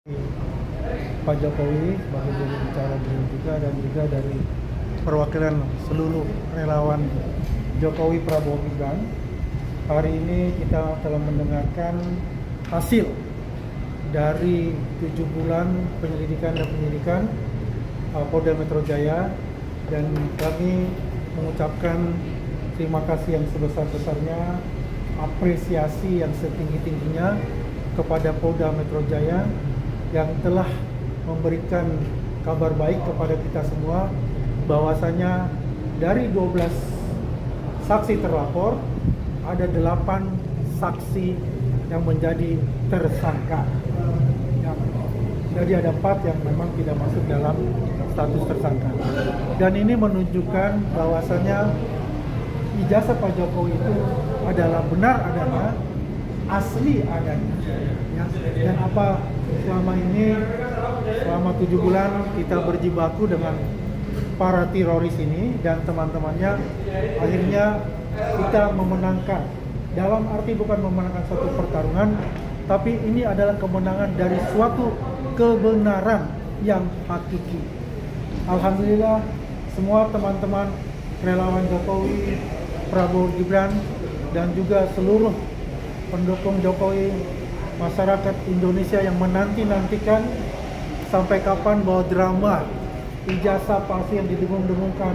Pak Jokowi sebagai juru bicara beliau juga, dan juga dari perwakilan seluruh relawan Jokowi Prabowo Gibran. Hari ini kita telah mendengarkan hasil dari 7 bulan penyelidikan dan penyidikan Polda Metro Jaya, dan kami mengucapkan terima kasih yang sebesar-besarnya, apresiasi yang setinggi-tingginya kepada Polda Metro Jaya yang telah memberikan kabar baik kepada kita semua bahwasanya dari 12 saksi terlapor ada 8 saksi yang menjadi tersangka. Jadi ada 4 yang memang tidak masuk dalam status tersangka. Dan ini menunjukkan bahwasanya ijazah Pak Jokowi itu adalah benar adanya, asli adanya. Ya. Dan apa selama ini, selama 7 bulan kita berjibaku dengan para teroris ini dan teman-temannya, akhirnya kita memenangkan. Dalam arti bukan memenangkan suatu pertarungan, tapi ini adalah kemenangan dari suatu kebenaran yang hakiki. Alhamdulillah, semua teman-teman relawan Jokowi, Prabowo Gibran, dan juga seluruh pendukung Jokowi, masyarakat Indonesia yang menanti-nantikan sampai kapan bahwa drama ijazah palsu yang didengung-dengungkan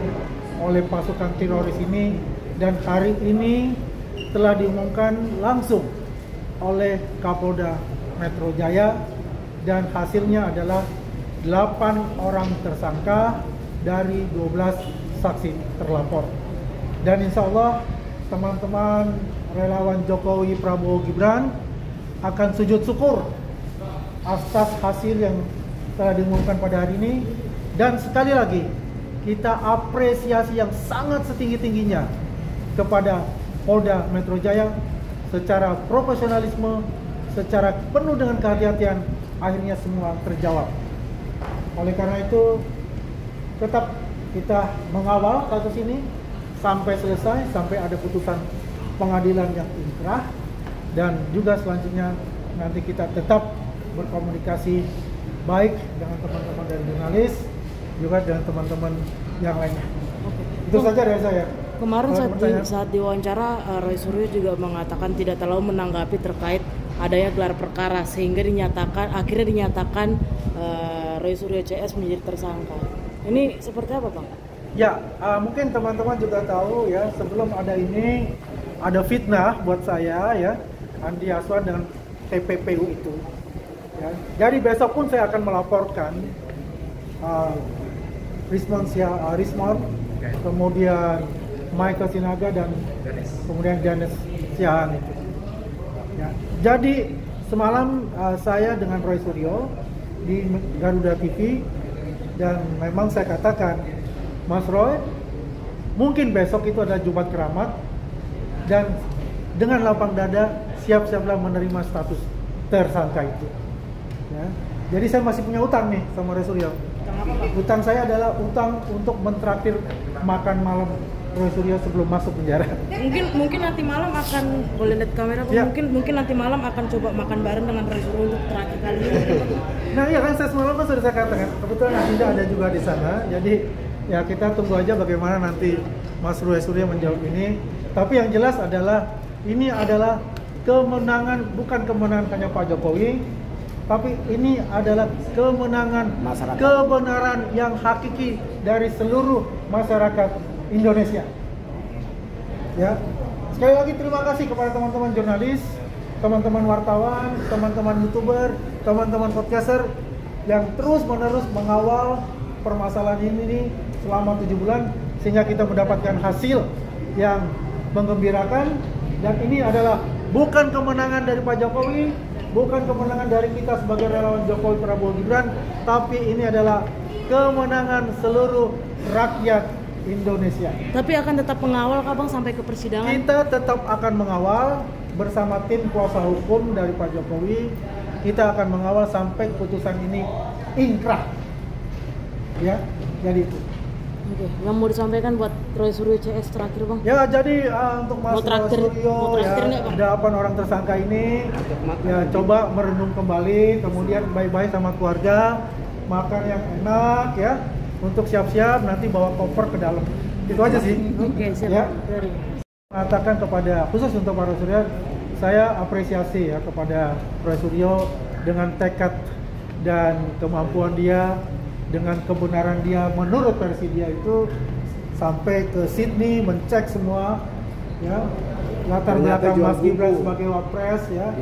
oleh pasukan teroris ini, dan hari ini telah diumumkan langsung oleh Kapolda Metro Jaya, dan hasilnya adalah 8 orang tersangka dari 12 saksi terlapor. Dan insya Allah teman-teman relawan Jokowi Prabowo Gibran akan sujud syukur atas hasil yang telah diumumkan pada hari ini. Dan sekali lagi kita apresiasi yang sangat setinggi-tingginya kepada Polda Metro Jaya secara profesionalisme, secara penuh dengan kehati-hatian, akhirnya semua terjawab. Oleh karena itu tetap kita mengawal kasus ini sampai selesai, sampai ada putusan pengadilan yang inkrah, dan juga selanjutnya nanti kita tetap berkomunikasi baik dengan teman-teman dari jurnalis, juga dengan teman-teman yang lainnya. Oke. Itu saja dari saya. Kemarin saat diwawancara Roy Suryo juga mengatakan tidak terlalu menanggapi terkait adanya gelar perkara, sehingga akhirnya dinyatakan Roy Suryo CS menjadi tersangka. Ini seperti apa, Bang? Ya, mungkin teman-teman juga tahu ya, sebelum ada ini ada fitnah buat saya ya, Andi Aswan dengan TPPU itu. Ya. Jadi besok pun saya akan melaporkan Rismon, kemudian Michael Sinaga, dan kemudian Dennis Siahaan itu. Ya. Jadi semalam saya dengan Roy Suryo di Garuda TV, dan memang saya katakan, Mas Roy, mungkin besok itu adalah Jumat Keramat, dan dengan lapang dada siap-siaplah menerima status tersangka itu. Ya. Jadi saya masih punya utang nih sama Roy Suryo. Utang saya adalah utang untuk mentraktir makan malam Roy Suryo sebelum masuk penjara. Mungkin nanti malam akan, boleh lihat kamera, ya. Mungkin nanti malam akan coba makan bareng dengan Roy Suryo untuk terakhir kali ini. Nah iya kan, saya semalam kan sudah saya katakan, kebetulan Adinda ada juga di sana, jadi ya kita tunggu aja bagaimana nanti Mas Roy Suryo menjawab ini. Tapi yang jelas adalah ini adalah kemenangan, bukan kemenangan hanya Pak Jokowi, tapi ini adalah kemenangan masyarakat, kebenaran yang hakiki dari seluruh masyarakat Indonesia. Ya, sekali lagi terima kasih kepada teman-teman jurnalis, teman-teman wartawan, teman-teman YouTuber, teman-teman podcaster yang terus-menerus mengawal permasalahan ini selama 7 bulan, sehingga kita mendapatkan hasil yang menggembirakan. Dan ini adalah bukan kemenangan dari Pak Jokowi, bukan kemenangan dari kita sebagai relawan Jokowi Prabowo Gibran, tapi ini adalah kemenangan seluruh rakyat Indonesia. Tapi akan tetap mengawal kah, Bang, sampai ke persidangan? Kita tetap akan mengawal bersama tim kuasa hukum dari Pak Jokowi. Kita akan mengawal sampai putusan ini inkrah. Ya, jadi itu. Oke, yang mau disampaikan buat Roy Suryo CS terakhir bang? Ya jadi untuk Mas Suryo ya, nggak, Bang? 8 orang tersangka ini ya coba merenung kembali, kemudian baik-baik sama keluarga, makan yang enak ya, untuk siap-siap nanti bawa koper ke dalam. Itu aja sih. Oke, siap. Ya. Mengatakan kepada khusus untuk Pak Roy Suryo, saya apresiasi ya kepada Roy Suryo dengan tekad dan kemampuan dia, dengan kebenaran dia menurut versi dia itu sampai ke Sydney mencek semua ya latar belakang Mas Gibran sebagai wapres ya,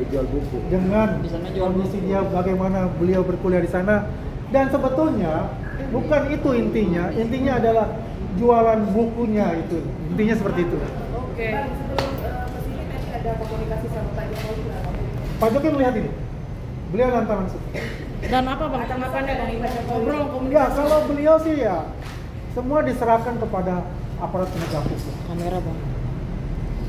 dengan kondisi dia bagaimana beliau berkuliah di sana, dan sebetulnya bukan itu intinya adalah jualan bukunya, itu intinya seperti itu. Oke. Sebelum kesini tadi ada komunikasi sama Pak Jokowi. Pak Jokowi melihat ini, beliau nantang langsung. Dan apa bang tanggapannya bang? Ngobrol Ya komunikasi. kalau beliau sih ya semua diserahkan kepada aparat penegak hukum. Kamera bang.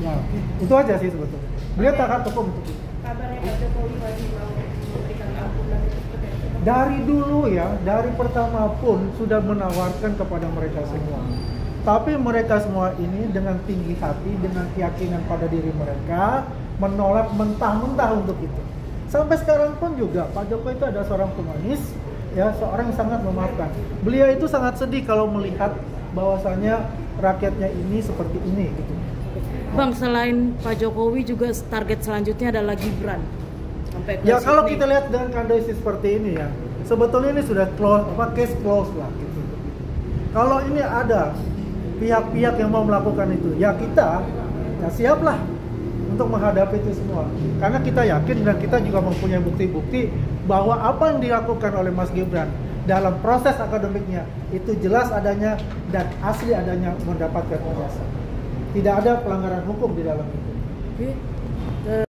Ya itu aja sih sebetulnya. Beliau taat hukum untuk itu. Kabarnya Pak Jokowi masih mau memberikan ampunan itu seperti itu. Dari dulu ya, dari pertama pun sudah menawarkan kepada mereka semua. Tapi mereka semua ini dengan tinggi hati, dengan keyakinan pada diri mereka, menolak mentah-mentah untuk itu. Sampai sekarang pun juga Pak Jokowi itu adalah seorang pemanis, ya, seorang yang sangat memaafkan. Beliau itu sangat sedih kalau melihat bahwasannya rakyatnya ini seperti ini gitu. Bang, selain Pak Jokowi juga target selanjutnya adalah Gibran. Sampai ke Ya kalau Sydney. kita lihat dengan kondisi seperti ini ya, sebetulnya ini sudah case close lah gitu. Kalau ini ada pihak-pihak yang mau melakukan itu, ya kita ya siaplah untuk menghadapi itu semua. Karena kita yakin dan kita juga mempunyai bukti-bukti bahwa apa yang dilakukan oleh Mas Gibran dalam proses akademiknya itu jelas adanya dan asli adanya mendapatkan ijazah. Tidak ada pelanggaran hukum di dalam itu. Oke.